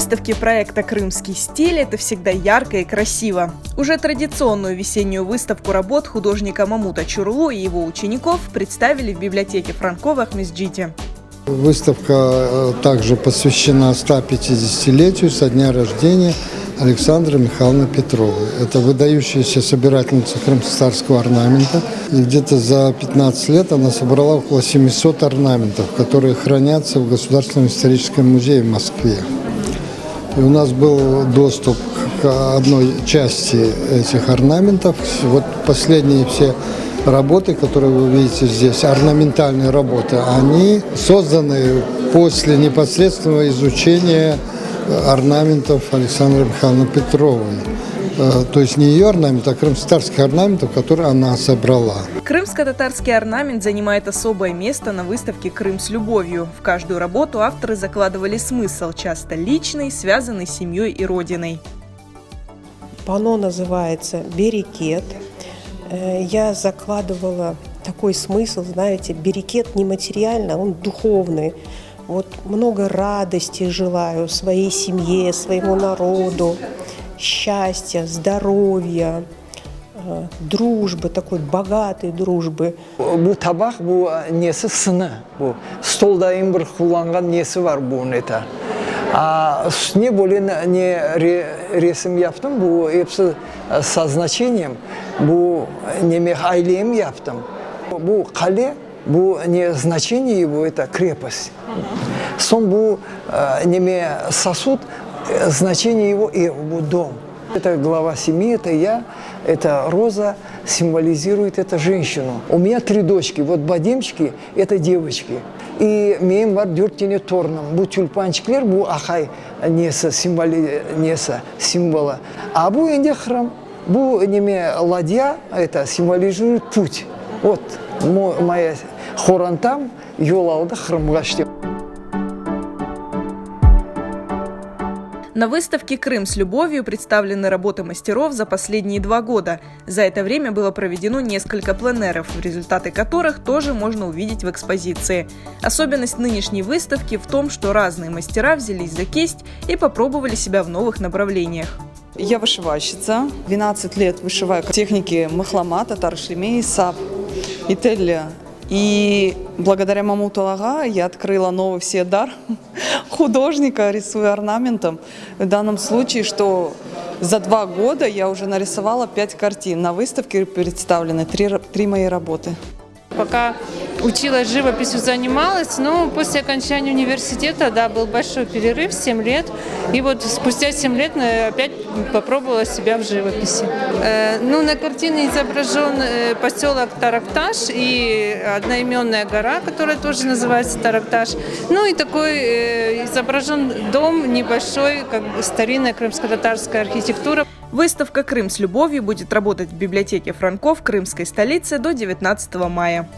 выставке проекта «Крымский стиль» это всегда ярко и красиво. Уже традиционную весеннюю выставку работ художника Мамута Чурлу и его учеников представили в библиотеке Франко в Ахмесджите. Выставка также посвящена 150-летию со дня рождения Александры Михайловны Петровой. Это выдающаяся собирательница крымско-татарского орнамента. И где-то за 15 лет она собрала около 700 орнаментов, которые хранятся в Государственном историческом музее в Москве. И у нас был доступ к одной части этих орнаментов. Вот последние все работы, которые вы видите здесь, орнаментальные работы, они созданы после непосредственного изучения орнаментов Александры Михайловны Петровой. То есть не ее орнамент, а крымско-татарских орнаментов, которые она собрала. Крымско-татарский орнамент занимает особое место на выставке «Крым с любовью». В каждую работу авторы закладывали смысл, часто личный, связанный с семьей и родиной. Панно называется «Берекет». Я закладывала такой смысл, знаете, берекет не материально, он духовный. Вот много радости желаю своей семье, своему народу, счастья, здоровья, дружбы, такой богатой дружбы. Bu tabak bu nesi sını bu stolda bir kullanılan nesi var bu neta. Üstüne böyle ne resim yaptım bu hepsi со значением bu ne ailem yaptım. Bu kale bu не значение его это крепость. Сон bu не сосуд значение его и bu дом. Это глава семьи, это я, это роза символизирует это женщину. У меня 3 дочки, вот бадемчики это девочки. И мен var 4 tane torunum. Bu tülpançikler bu akay nesi символа. А bu indi храм, bu неме ладья это символизирует путь. Вот моя хорантам yol aldı храмға işte. На выставке «Крым с любовью» представлены работы мастеров за последние 2 года. За это время было проведено несколько пленеров, результаты которых тоже можно увидеть в экспозиции. Особенность нынешней выставки в том, что разные мастера взялись за кисть и попробовали себя в новых направлениях. Я вышивальщица. 12 лет вышиваю техники махлама, татар-шлемей, сап и телля. И благодаря Мамуту Ага я открыла новый все дар художника, рисуя орнаментом. В данном случае, что за 2 года я уже нарисовала 5 картин. На выставке представлены 3 мои работы. Пока училась живописью, занималась, но после окончания университета, да, был большой перерыв, 7 лет. И вот спустя 7 лет опять попробовала себя в живописи. На картине изображен поселок Таракташ и одноименная гора, которая тоже называется Таракташ. И такой изображен дом небольшой, как старинная крымско-татарская архитектура. Выставка «Крым с любовью» будет работать в библиотеке Франко в крымской столице до 19 мая.